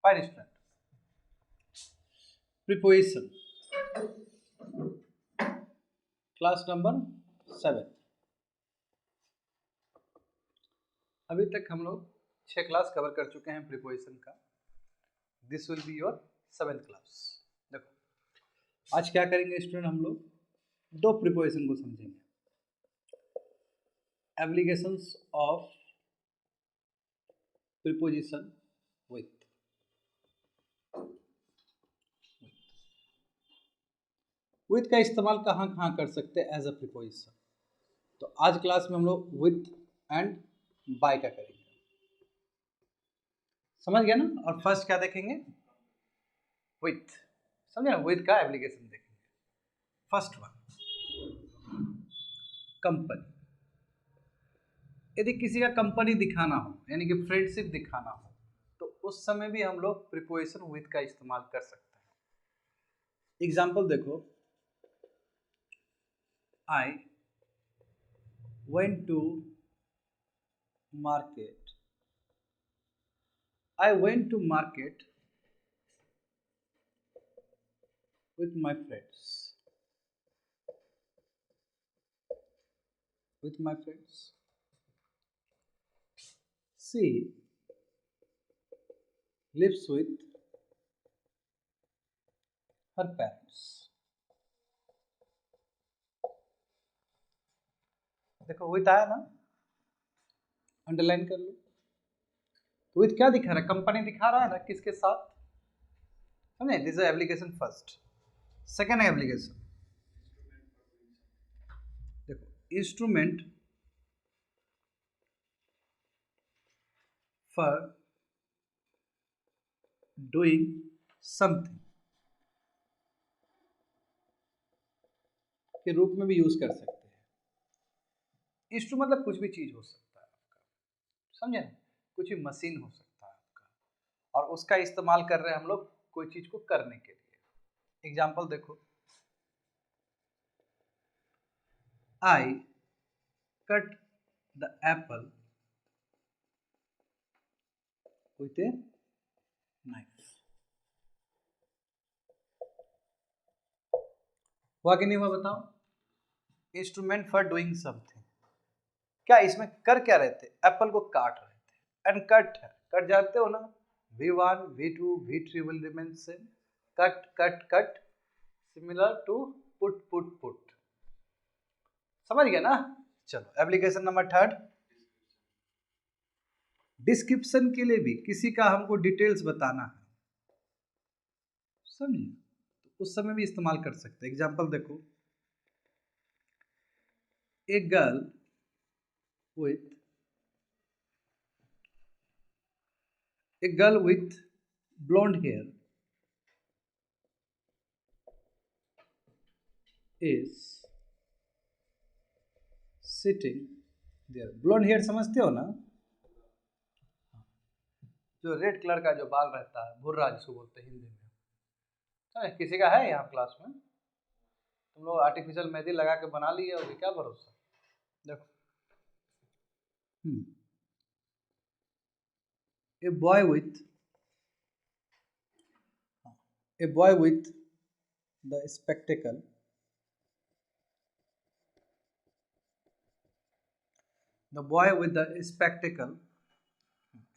Fine student, preposition class number 7। अभी तक हम लोग 6 क्लास कवर कर चुके हैं प्रीपोजिशन का। This will be your 7th class. देखो आज क्या करेंगे स्टूडेंट, हम लोग 2 प्रीपोजिशन को समझेंगे। Applications of preposition with. With का इस्तेमाल कहाँ कहाँ कर सकते हैं एज अ प्रीपोजिशन। तो आज क्लास में हम लोग विथ एंड बाय का करेंगे, समझ गया ना। और फर्स्ट क्या देखेंगे, विथ, समझे ना, विथ का एप्लीकेशन देखेंगे। First one, company. यदि किसी का कंपनी दिखाना हो यानी कि फ्रेंडशिप दिखाना हो तो उस समय भी हम लोग प्रीपोजिशन विथ का इस्तेमाल कर सकते हैं। एग्जाम्पल देखो, I went to market. I went to market with my friends. With my friends. She lives with her parents. देखो विथ आया ना, अंडरलाइन कर लो। तो विथ क्या दिखा रहा है, कंपनी दिखा रहा है ना, किसके साथ, समझे। This is application first. Second application देखो, इंस्ट्रूमेंट फॉर डूइंग समथिंग के रूप में भी यूज कर सकते हैं। इंस्ट्रूमेंट मतलब कुछ भी चीज हो सकता है आपका, समझे ना, कुछ भी मशीन हो सकता है आपका, और उसका इस्तेमाल कर रहे हैं हम लोग कोई चीज को करने के लिए। एग्जाम्पल देखो, I cut the apple with a knife। हुआ कि नहीं हुआ बताओ। इंस्ट्रूमेंट फॉर डूइंग समथिंग, क्या इसमें कर क्या रहे थे, एप्पल को काट रहे थे। एंड कट है, कट जानते हो ना, V1 V2 V3 will remain same। Cut cut cut similar to put put put, समझ गया ना। चलो एप्लीकेशन नंबर थर्ड, डिस्क्रिप्शन के लिए भी किसी का हमको डिटेल्स बताना है, समझिए, तो उस समय भी इस्तेमाल कर सकते हैं। एग्जाम्पल देखो, a girl with blonde hair is sitting there। blonde hair समझते हो ना, जो रेड कलर का जो बाल रहता है, भुर्रा जिसको बोलते हैं हिंदी में। किसी का है यहाँ क्लास में, तुम लोग आर्टिफिशियल मेहंदी लगा के बना लिए होगी, क्या भरोसा। देखो, a boy with the spectacle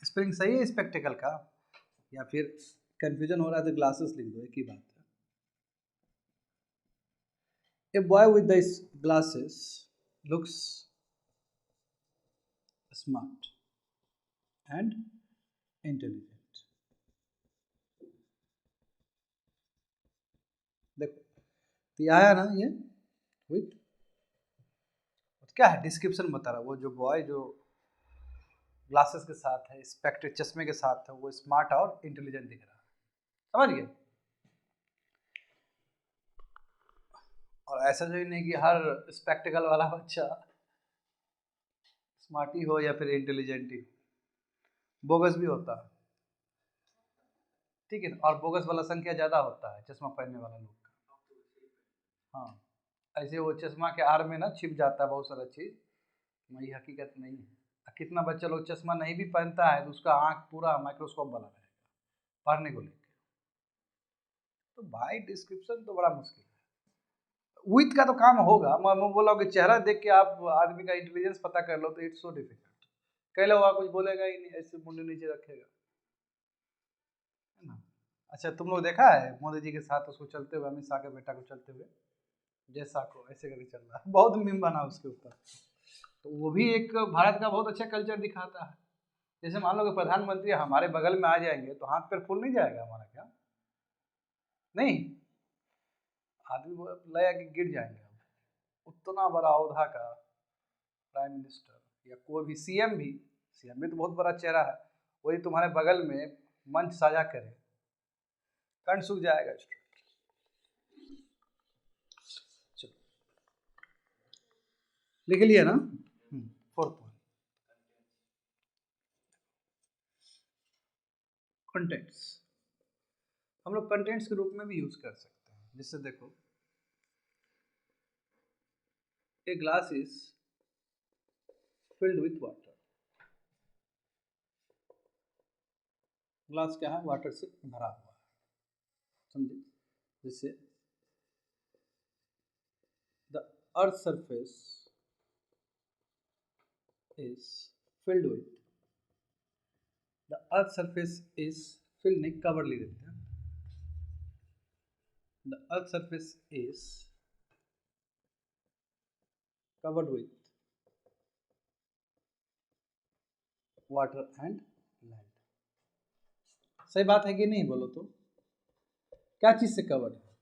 spelling सही है स्पेक्टिकल का, या फिर कंफ्यूजन हो रहा है तो ग्लासेस लिख दो, एक ही बात है। A boy with the glasses looks smart and intelligent. देखो तो आया ना ये विथ, क्या है, डिस्क्रिप्शन बता रहा है। वो जो बॉय जो ग्लासेस के साथ है, स्पेक्ट चश्मे के साथ है, वो स्मार्ट और इंटेलिजेंट दिख रहा है, समझ गए। और ऐसा जो ही नहीं कि हर स्पेक्टिकल वाला बच्चा स्मार्ट ही हो या फिर इंटेलिजेंट ही, बोगस भी होता है, ठीक है। और बोगस वाला संख्या ज़्यादा होता है चश्मा पहनने वाला लोग का। हाँ, ऐसे वो चश्मा के आड़ में ना छिप जाता है बहुत सारा चीज़, वही हकीकत नहीं है। कितना बच्चा लोग चश्मा नहीं भी पहनता है तो उसका आँख पूरा माइक्रोस्कोप वाला रहेगा, पढ़ने को लेकर। तो भाई डिस्क्रिप्शन तो बड़ा मुश्किल है। विथ का तो काम होगा, मैं बोला कि चेहरा देख के आप आदमी का इंटेलिजेंस पता कर लो, तो इट्स सो डिफिकल्ट। कह लो कुछ बोलेगा ही नहीं, ऐसे मुंडे नीचे रखेगा, है ना। अच्छा, तुम लोग देखा है मोदी जी के साथ उसको चलते हुए, अमित शाह के बेटा को चलते हुए, जैसा को ऐसे करके चल रहा है, बहुत मीम बना उसके ऊपर। तो वो भी एक भारत का बहुत अच्छा कल्चर दिखाता है। जैसे मान लो कि प्रधानमंत्री हमारे बगल में आ जाएंगे तो हाथ पैर फूल नहीं जाएगा हमारा क्या? नहीं, आदमी लगा कि गिर जाएंगे हम। उतना बड़ा औहदा का प्राइम मिनिस्टर या कोई भी सीएम भी तो बहुत बड़ा चेहरा है, वही तुम्हारे बगल में मंच साझा करे, कंठ सूख जाएगा। चलो लिख लिया ना। Fourth one, contents. हम लोग कंटेंट्स के रूप में भी यूज कर सकते हैं। जिससे देखो, a glass is filled with water. Glass क्या है? वाटर से भरा हुआ है, समझे। जिससे the earth surface is filled with, the earth surface is filled, नहीं कवर ले देते हैं। The earth surface is covered with water and land। सही बात है कि नहीं? बोलो तो क्या चीज से कवर्ड है?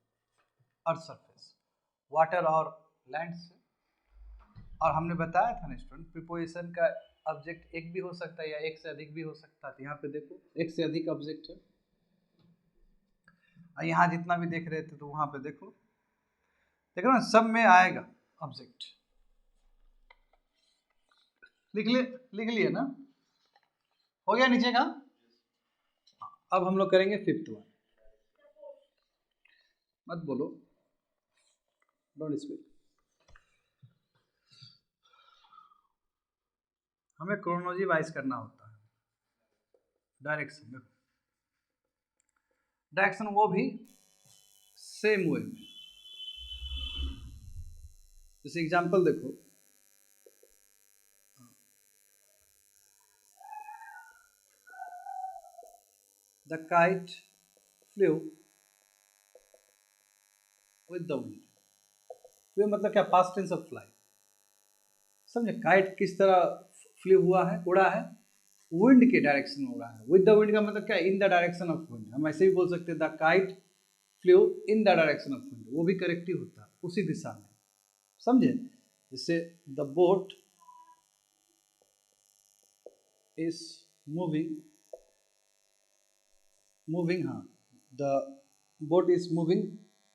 अर्थ सरफेस, वाटर और लैंड से। और हमने बताया था ना स्टूडेंट, प्रीपोजिशन का ऑब्जेक्ट एक भी हो सकता है या एक से अधिक भी हो सकता है। तो यहाँ पे देखो एक से अधिक ऑब्जेक्ट है, और यहाँ जितना भी देख रहे थे तो वहां पे देखो, देखो ना, सब में आएगा ऑब्जेक्ट। लिख लिए ना? हो गया नीचे का। अब हम लोग करेंगे फिफ्थ वन। मत बोलो, डोंट स्पीक। हमें क्रोनोलॉजी वाइज करना होता है। डायरेक्शन देखो, डायरेक्शन वो भी सेम वे में। जैसे एग्जांपल देखो, the kite flew with the wind. Flew मतलब क्या? Past tense of fly. समझे? काइट किस तरह फ्लेw हुआ है, उड़ा है? विंड के डायरेक्शन में उड़ा है। विद द विंड का मतलब क्या? In the direction of wind. हम ऐसे भी बोल सकते हैं the kite flew in the direction of wind, वो भी करेक्टिव होता है, उसी दिशा में। समझे? जैसे द बोट इज मूविंग, हाँ, the boat is moving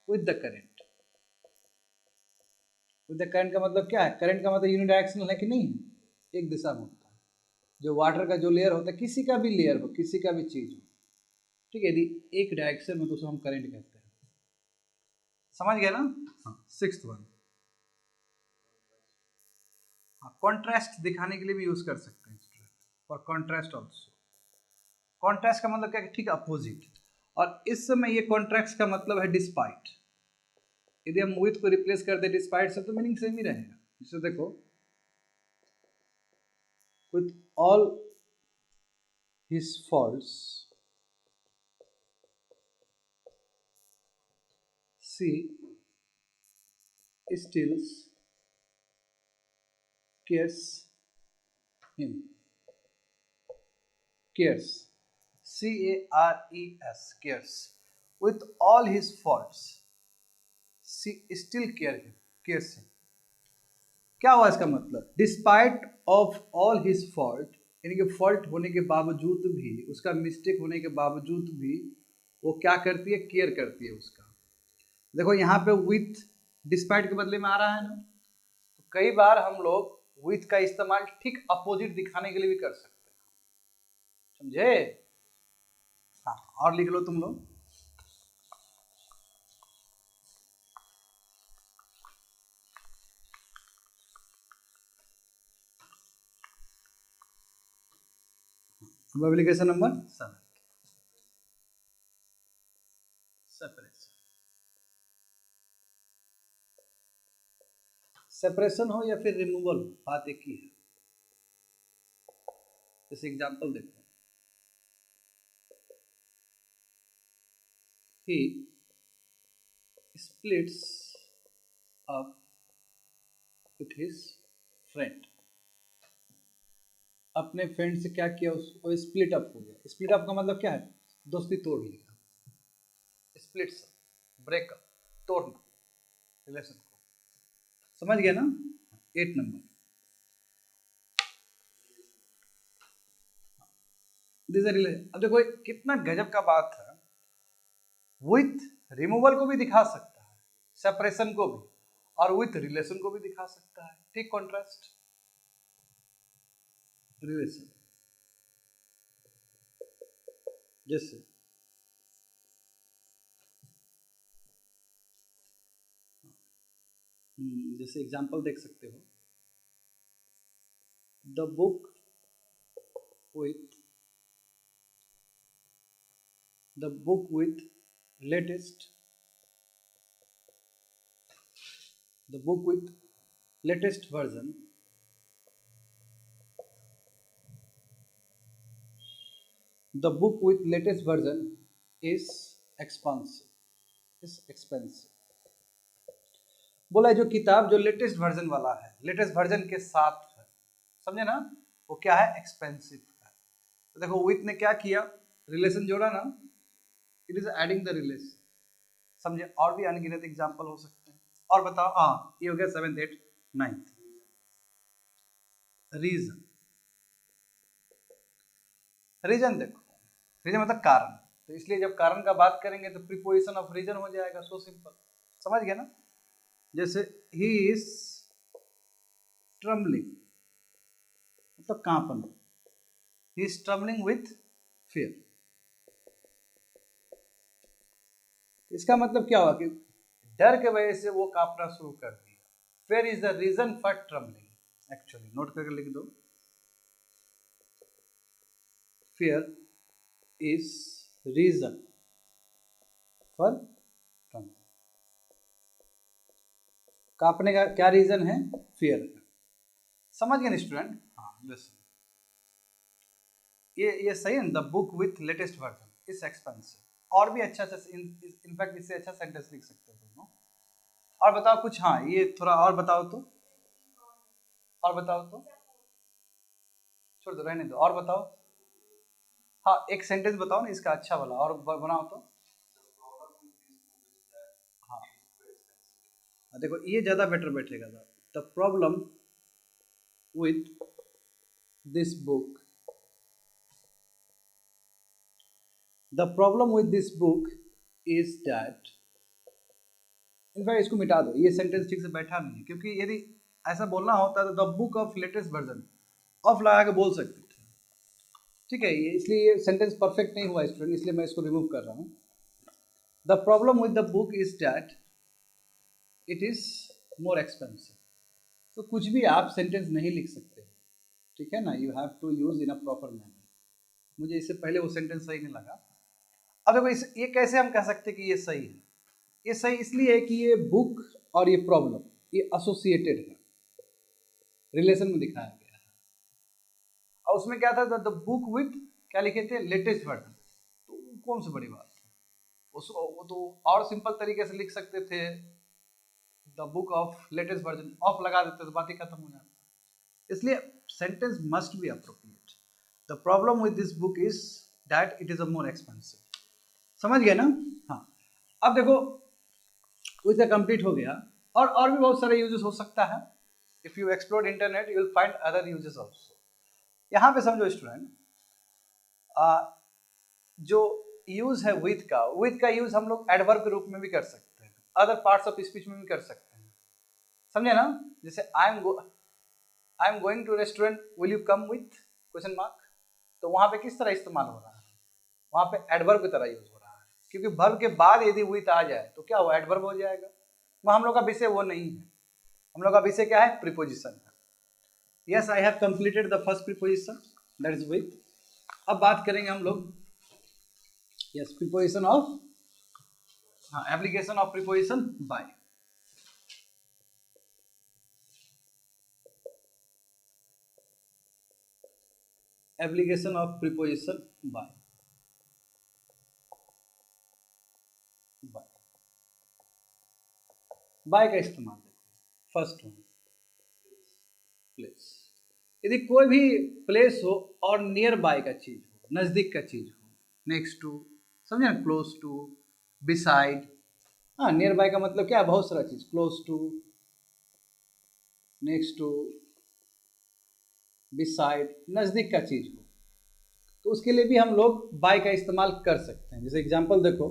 with the current. With the current का मतलब क्या है? करंट का मतलब यूनिडायरेक्शनल है कि नहीं है? एक दिशा में होता है। जो वाटर का जो लेयर होता है, किसी का भी लेयर हो, किसी का भी चीज हो, ठीक है, यदि एक डायरेक्शन में तो उसे हम करंट कहते हैं। समझ गया ना? हाँ, सिक्स्थ वन, कॉन्ट्रास्ट दिखाने के लिए भी यूज कर सकते हैं फॉर कॉन्ट्रास्ट ऑल्सो। कॉन्ट्रास्ट का मतलब क्या? ठीक अपोजिट। और इस समय ये कॉन्ट्रास्ट का मतलब है डिस्पाइट। यदि हम विथ को रिप्लेस कर दे डिस्पाइट से तो मीनिंग सेम ही रहेगा। जैसे देखो, with all his faults she still cares him। cares, cares, cares। with all his faults she still cares him। क्या हुआ इसका मतलब? Despite of all his fault, यानी कि फॉल्ट होने के बावजूद भी, उसका मिस्टेक होने के बावजूद भी वो क्या करती है? केयर करती है उसका। देखो यहाँ पे विथ डिस्पाइट के बदले में आ रहा है ना। तो कई बार हम लोग विथ का इस्तेमाल ठीक अपोजिट दिखाने के लिए भी कर सकते हैं। समझे? हाँ, और लिख लो तुम लोग। Application number 7। सेपरेशन, सेपरेशन हो या फिर रिमूवल हो, बात एक ही है। जैसे एग्जांपल देखो, he splits up with his friend, अपने फ्रेंड से क्या किया, उसको स्प्लिट अप हो गया। स्प्लिट अप का मतलब क्या है, दोस्ती तोड़ लिया। स्प्लिट्स, ब्रेकअप, तोड़ना रिलेशन को, समझ गया ना। 8 नंबर, दिस रिलेशन। अब देखो कितना गजब का बात है, विथ रिमूवल को भी दिखा सकता है, सेपरेशन को भी, और विथ रिलेशन को भी दिखा सकता है। ठीक, कॉन्ट्रास्ट रिलेशन। जैसे एग्जांपल देख सकते हो, the book with latest version is expensive। बोला है जो किताब जो लेटेस्ट वर्जन वाला है, लेटेस्ट वर्जन के साथ है, समझे ना, वो क्या है, एक्सपेंसिव है। तो देखो विथ ने क्या किया, रिलेशन जोड़ा ना, it is adding the relation, समझे। और भी अनगिनत एग्जांपल हो सकते हैं। और बताओ, हाँ ये हो गया 7th 8th 9th। Reason, reason देखो, रीजन मतलब कारण, तो इसलिए जब कारण का बात करेंगे तो प्रीपोजिशन ऑफ रीजन हो जाएगा, सो सिंपल, समझ गया ना। जैसे ही इज ट्रम्बलिंग, मतलब कांपन, he is trembling with fear. इसका मतलब क्या हुआ कि डर के वजह से वो कांपना शुरू कर दिया। Fear is the reason for trembling, actually note करके लिख दो, fear is reason for trembling. कांपने का क्या रीजन है, फियर। समझ गए स्टूडेंट। हाँ लिसन, ये सही है। The book with latest version is expensive. और भी अच्छा इनफैक्ट इससे अच्छा सेंटेंस लिख सकते हो दोनों। और बताओ कुछ, हाँ ये थोड़ा और बताओ तो, और बताओ तो, छोड़ दो, रहने दो, और बताओ। हाँ एक सेंटेंस बताओ ना इसका अच्छा वाला, और बनाओ तो। हाँ देखो ये ज्यादा बेटर बैठेगा। The problem with this book, the problem with this book is that, in fact इसको मिटा दो, ये सेंटेंस ठीक से बैठा नहीं है, क्योंकि यदि ऐसा बोलना होता तो the book of latest version of लगा के बोल सकते थे, ठीक है। इसलिए ये सेंटेंस परफेक्ट नहीं हुआ स्टूडेंट, इसलिए मैं इसको रिमूव कर रहा हूँ। The problem with the book is that it is more expensive. तो कुछ भी आप सेंटेंस नहीं लिख सकते, ठीक है ना, you have to use in a proper manner. मुझे इससे पहले वो सेंटेंस सही नहीं लगा। अब देखो ये कैसे हम कह सकते कि ये सही है, ये सही इसलिए है कि ये बुक और ये प्रॉब्लम ये एसोसिएटेड है, रिलेशन में दिखाया गया है। और उसमें क्या था, द बुक विथ क्या लिखे थे, लेटेस्ट वर्जन। तो कौन सी बड़ी बात है, वो तो और सिंपल तरीके से लिख सकते थे, the book of latest version, of लगा देते तो बात ही खत्म हो जाती। इसलिए sentence must be appropriate. The problem with this book is that it is a more expensive. समझ गए ना। हाँ अब देखो विथ कंप्लीट हो गया, और भी बहुत सारे यूजेस हो सकता है। If you explore internet you will find other uses also. यहाँ पे समझो स्टूडेंट, जो यूज है विथ का यूज हम लोग एडवर्ब के रूप में भी कर सकते हैं, अदर पार्ट्स ऑफ स्पीच में भी कर सकते हैं, समझे ना। जैसे I am going to restaurant, will you come with question mark. तो वहां पे किस तरह इस्तेमाल हो रहा है, वहां पे एडवर्ब की तरह यूज हो रहा है, क्योंकि वर्ब के बाद यदि विथ आ जाए तो क्या हुआ, एडवर्ब हो जाएगा। वह हम लोग का विषय वो नहीं है, हम लोग का विषय क्या है, प्रीपोजिशन है। Yes I have completed the first preposition, that is with. अब बात करेंगे हम लोग, यस, प्रीपोजिशन ऑफ हाँ, application of preposition by. Application of preposition by. By का इस्तेमाल देखो, फर्स्ट वन प्लेस। यदि कोई भी प्लेस हो और नियर बाय का चीज हो, नजदीक का चीज हो, नेक्स्ट टू, समझे ना, क्लोज टू, बिसाइड। हाँ, नियर बाय का मतलब क्या है, बहुत सारा चीज, close to, next to, beside, नजदीक का चीज हो, तो उसके लिए भी हम लोग बाय का इस्तेमाल कर सकते हैं। जैसे एग्जांपल देखो,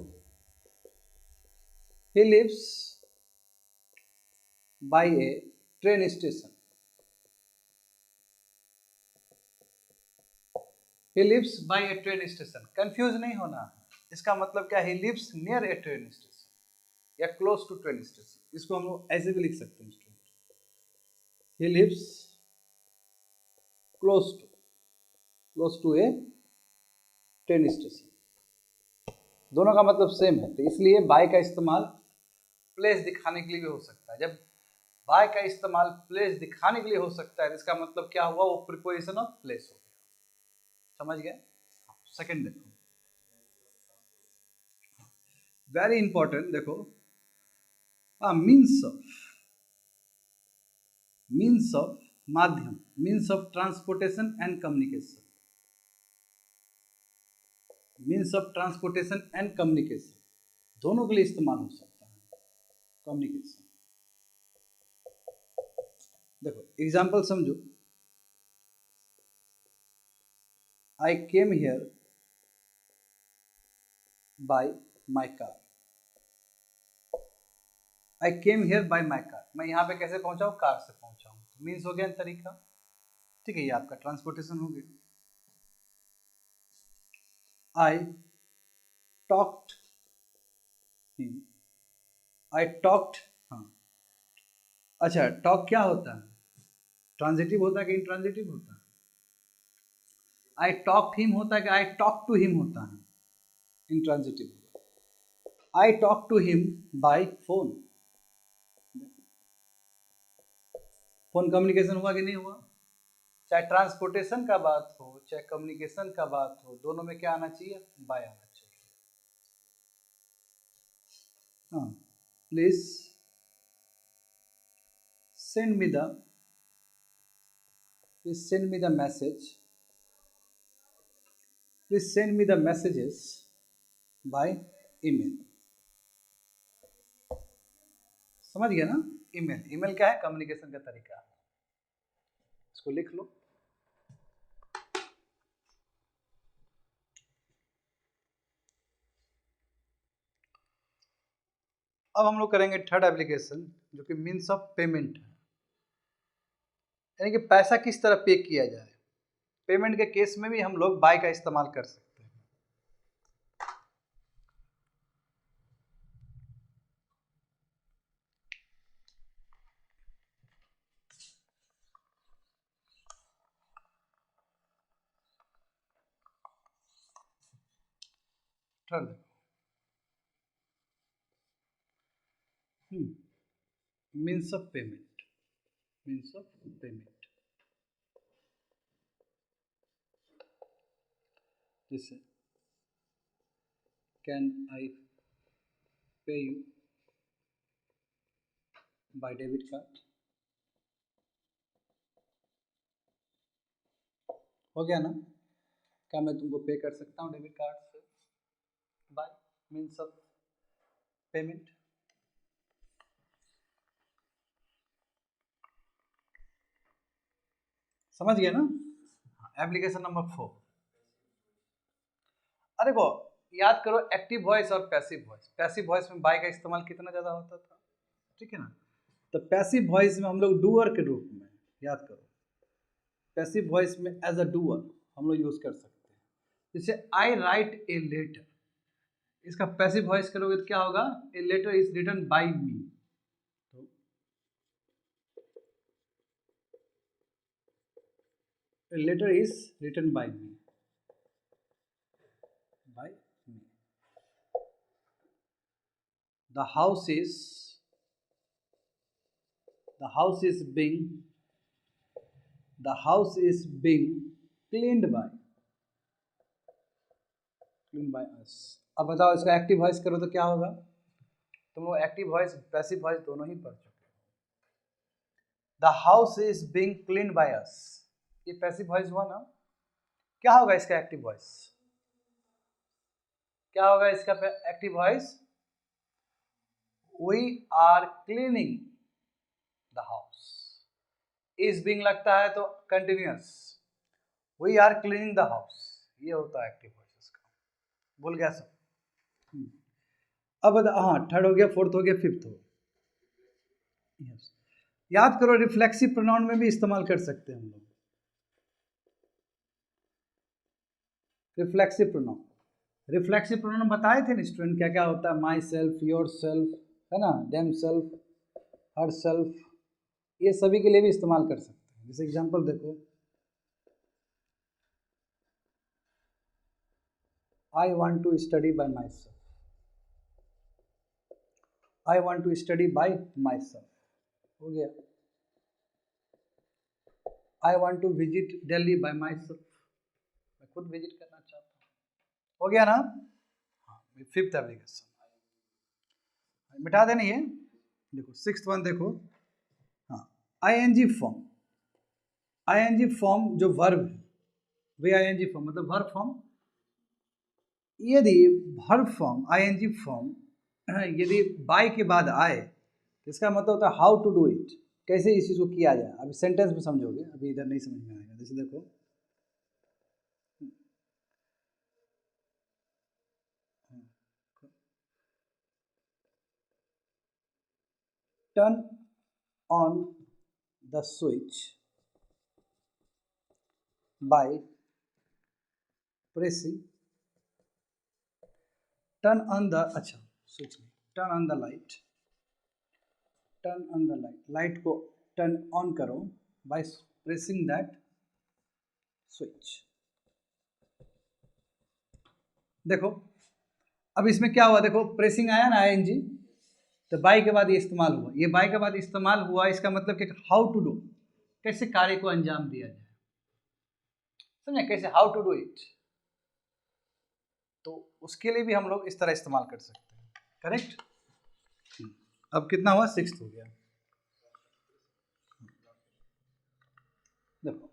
he lives by a train station. He lives by a train station, confuse नहीं होना। इसका मतलब क्या है, he lives near a train station या क्लोज टू ट्रेन स्टेशन। इसको हम लोग ऐसे भी लिख सकते हैं, he lives close to a train station. दोनों का मतलब सेम है, तो इसलिए बाय का इस्तेमाल प्लेस दिखाने के लिए भी हो सकता है। जब बाय का इस्तेमाल प्लेस दिखाने के लिए हो सकता है, इसका मतलब क्या हुआ, वो प्रीपोजिशन ऑफ प्लेस हो गया। समझ गए? सेकंड देखो, वेरी इंपॉर्टेंट, देखो, मीन्स ऑफ माध्यम, means of transportation and communication. Means of transportation and communication दोनों के लिए इस्तेमाल हो सकता है। कम्युनिकेशन देखो, एग्जाम्पल समझो, I came here by my car. I came here by my car, मैं यहाँ पे कैसे पहुंचा हूँ, कार से पहुंचा हूँ। तो मीन्स हो गया तरीका, ठीक है, ये आपका ट्रांसपोर्टेशन हो गया। I talked him, I talked, हाँ, अच्छा, टॉक क्या होता है, ट्रांजिटिव होता है कि इंट्रांजिटिव होता है? आई टॉक्ड हिम होता है कि आई टॉक टू हिम होता है? Intransitive. I talk to him by phone. Phone communication हुआ कि नहीं हुआ? चाहे ट्रांसपोर्टेशन का बात हो, चाहे कम्युनिकेशन का बात हो, दोनों में क्या आना चाहिए, बाय आना चाहिए। हाँ, please send me the please send me the message please send me the messages by email। समझ गया ना? ईमेल, ईमेल क्या है, कम्युनिकेशन का तरीका है। इसको लिख लो। अब हम लोग करेंगे थर्ड एप्लीकेशन, जो कि मीन्स ऑफ पेमेंट है, यानी कि पैसा किस तरह पे किया जाए। पेमेंट के केस में भी हम लोग बाय का इस्तेमाल कर सकते हैं। Third, means of payment, means of payment, जैसे कैन आई पे यू बाय डेबिट कार्ड। हो गया ना? क्या मैं तुमको पे कर सकता हूँ डेबिट कार्ड से? Bye means of payment. समझ गया ना? एप्लीकेशन नंबर 4, अरे देखो, याद करो, एक्टिव वॉइस और पैसिव वॉइस। पैसिव वॉइस में बाय का इस्तेमाल कितना ज्यादा होता था, ठीक है ना? तो पैसिव वॉइस में हम लोग डूअर के रूप में, याद करो, पैसिव वॉइस में एज अ डूअर हम लोग यूज कर सकते हैं। जैसे आई राइट ए लेटर, इसका पैसिव वॉइस करोगे तो क्या होगा, a letter is written by me. तो a letter is written by me, by me. the house is being cleaned by us. अब बताओ इसका एक्टिव वॉइस करो तो क्या होगा? तुम लोग एक्टिव वॉइस पैसिव वॉइस दोनों ही पढ़ चुके हो. The house is being cleaned by us, ये पैसिव वॉइस हुआ ना. क्या होगा इसका एक्टिव वॉइस? क्या होगा इसका active voice? We are cleaning the house. Is being लगता है तो continuous, we are cleaning the house, ये होता है एक्टिव वॉइस इसका. भूल गया सब? अब हाँ, थर्ड हो गया, फोर्थ हो गया, फिफ्थ हो. yes. याद करो, रिफ्लेक्सिव प्रोनाउन में भी इस्तेमाल कर सकते हैं हम लोग. रिफ्लेक्सिव प्रोनाउन बताए थे ना स्टूडेंट, क्या क्या होता है? माई सेल्फ, योर सेल्फ, है ना, देम सेल्फ, हर सेल्फ, ये सभी के लिए भी इस्तेमाल कर सकते हैं. जैसे एग्जांपल देखो, I want to study by myself. I want to study by myself. हो गया. I want to visit Delhi by myself. मैं खुद विजिट करना चाहता हूँ. हो गया ना? हाँ, फिफ्थ एप्लीकेशन. मिटा देना ये. देखो सिक्स्थ वन देखो. हाँ, ING फॉर्म जो वर्ब है, वे ING फॉर्म मतलब वर्ब फॉर्म. यदि वर्ब फॉर्म ING फॉर्म यदि बाय के बाद आए तो इसका मतलब होता है हाउ टू डू इट, कैसे इस चीज़ को किया जाए. अभी सेंटेंस में समझोगे, अभी इधर नहीं समझ में आएगा. जैसे देखो, turn on the switch by pressing, turn on the, अच्छा स्विच नहीं, turn on the light, light को टर्न ऑन करो बाय प्रेसिंग दैट स्विच. देखो अब इसमें क्या हुआ, देखो प्रेसिंग आया ना ING, तो बाय के बाद ये इस्तेमाल हुआ. ये बाय के बाद इस्तेमाल हुआ, इसका मतलब कि हाउ टू डू, कैसे कार्य को अंजाम दिया जाए. समझे कैसे, हाउ टू डू इट. तो उसके लिए भी हम लोग इस तरह इस्तेमाल कर सकते हैं. करेक्ट. अब कितना हुआ? सिक्स्थ हो गया. देखो,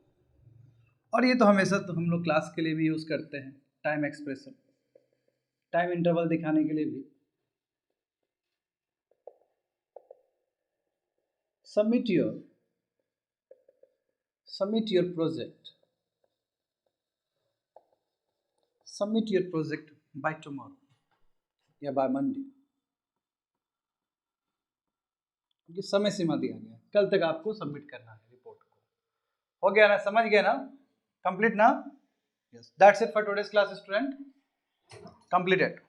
और ये तो हमेशा तो हम लोग क्लास के लिए भी यूज करते हैं. टाइम एक्सप्रेशन, टाइम इंटरवल दिखाने के लिए भी. Submit your project by tomorrow या बाय मंडे. क्योंकि समय सीमा दिया गया, कल तक आपको सबमिट करना है रिपोर्ट को. हो गया ना? समझ गए ना? कंप्लीट ना? Yes, that's it for today's class student. Completed.